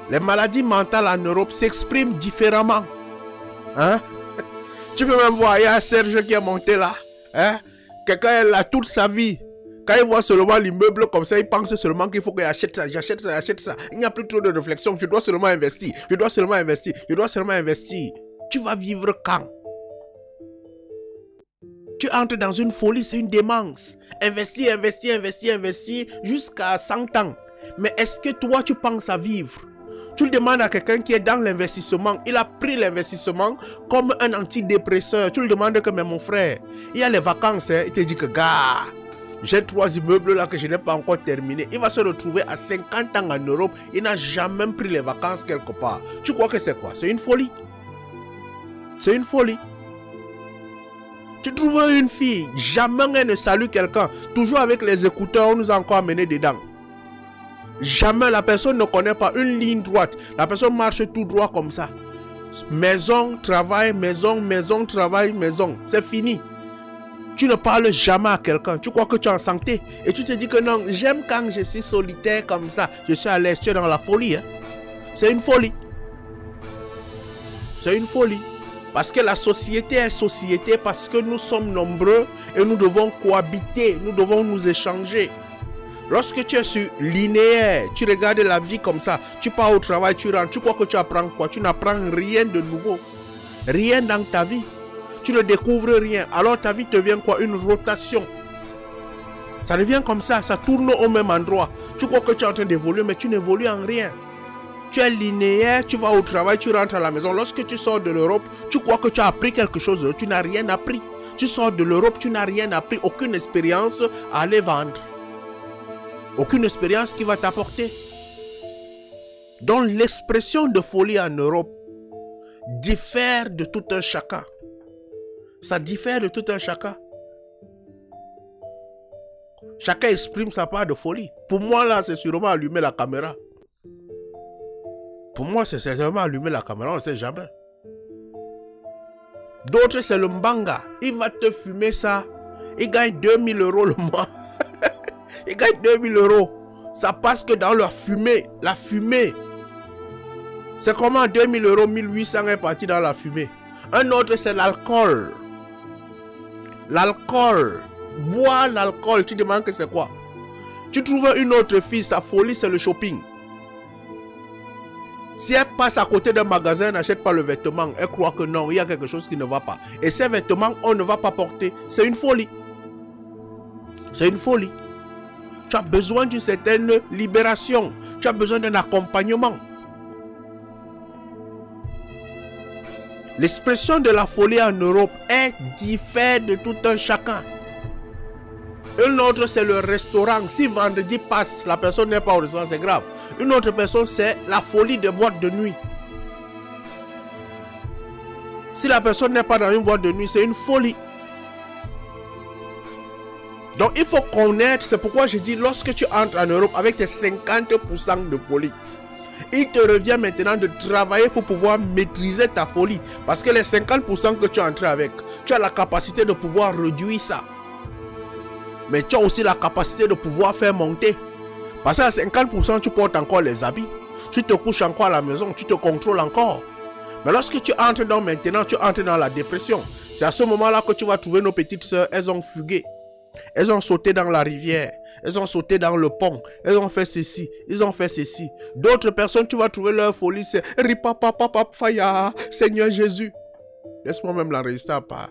Les maladies mentales en Europe s'expriment différemment. Hein? Tu peux même voir, il y a Serge qui est monté là. Hein? Quelqu'un est là toute sa vie. Quand il voit seulement l'immeuble comme ça, il pense seulement qu'il faut qu'il achète ça, j'achète ça, j'achète ça. Il n'y a plus trop de réflexion. Je dois seulement investir. Je dois seulement investir. Je dois seulement investir. Tu vas vivre quand? Tu entres dans une folie, c'est une démence. Investir, investir, investir, investir jusqu'à 100 ans. Mais est-ce que toi, tu penses à vivre? Tu le demandes à quelqu'un qui est dans l'investissement. Il a pris l'investissement comme un antidépresseur. Tu lui demandes que, mais mon frère, il y a les vacances. Hein? Il te dit que, gars, j'ai 3 immeubles là que je n'ai pas encore terminé. Il va se retrouver à 50 ans en Europe. Il n'a jamais pris les vacances quelque part. Tu crois que c'est quoi? C'est une folie. C'est une folie. Tu trouves une fille, jamais elle ne salue quelqu'un. Toujours avec les écouteurs, on nous a encore amené dedans. Jamais la personne ne connaît pas une ligne droite. La personne marche tout droit comme ça. Maison, travail, maison, maison, travail, maison. C'est fini. Tu ne parles jamais à quelqu'un. Tu crois que tu es en santé. Et tu te dis que non, j'aime quand je suis solitaire comme ça. Je suis à l'aise, tu es dans la folie. Hein? C'est une folie. C'est une folie. Parce que la société est société, parce que nous sommes nombreux et nous devons cohabiter, nous devons nous échanger. Lorsque tu es sur linéaire, tu regardes la vie comme ça, tu pars au travail, tu rentres, tu crois que tu apprends quoi? Tu n'apprends rien de nouveau. Rien dans ta vie. Tu ne découvres rien. Alors ta vie devient quoi? Une rotation. Ça devient comme ça tourne au même endroit. Tu crois que tu es en train d'évoluer, mais tu n'évolues en rien. Tu es linéaire, tu vas au travail, tu rentres à la maison. Lorsque tu sors de l'Europe, tu crois que tu as appris quelque chose, tu n'as rien appris. Tu sors de l'Europe, tu n'as rien appris, aucune expérience à aller vendre. Aucune expérience qui va t'apporter. Donc l'expression de folie en Europe diffère de tout un chacun. Ça diffère de tout un chacun. Chacun exprime sa part de folie. Pour moi là, c'est sûrement allumer la caméra. Pour moi, c'est certainement allumer la caméra, on ne sait jamais. D'autres, c'est le mbanga. Il va te fumer ça. Il gagne 2000 € le mois. Il gagne 2000 €. Ça passe que dans la fumée. La fumée. C'est comment 2000 €, 1800 est parti dans la fumée. Un autre, c'est l'alcool. L'alcool. Boire l'alcool, tu demandes que c'est quoi? Tu trouves une autre fille, sa folie, c'est le shopping. Si elle passe à côté d'un magasin, elle n'achète pas le vêtement, elle croit que non, il y a quelque chose qui ne va pas. Et ces vêtements, on ne va pas porter. C'est une folie. C'est une folie. Tu as besoin d'une certaine libération. Tu as besoin d'un accompagnement. L'expression de la folie en Europe est différente de tout un chacun. Une autre, c'est le restaurant. Si vendredi passe, la personne n'est pas au restaurant, c'est grave. Une autre personne, c'est la folie de boîte de nuit. Si la personne n'est pas dans une boîte de nuit, c'est une folie. Donc il faut connaître, c'est pourquoi je dis, lorsque tu entres en Europe avec tes 50% de folie, il te revient maintenant de travailler pour pouvoir maîtriser ta folie. Parce que les 50% que tu es entré avec, tu as la capacité de pouvoir réduire ça. Mais tu as aussi la capacité de pouvoir faire monter. Parce qu'à 50%, tu portes encore les habits. Tu te couches encore à la maison, tu te contrôles encore. Mais lorsque tu entres dans maintenant, tu entres dans la dépression. C'est à ce moment-là que tu vas trouver nos petites sœurs, elles ont fugué. Elles ont sauté dans la rivière. Elles ont sauté dans le pont. Elles ont fait ceci. Ils ont fait ceci. D'autres personnes, tu vas trouver leur folie, c'est Ripapapapapaya, Seigneur Jésus. Laisse-moi même la résister à part.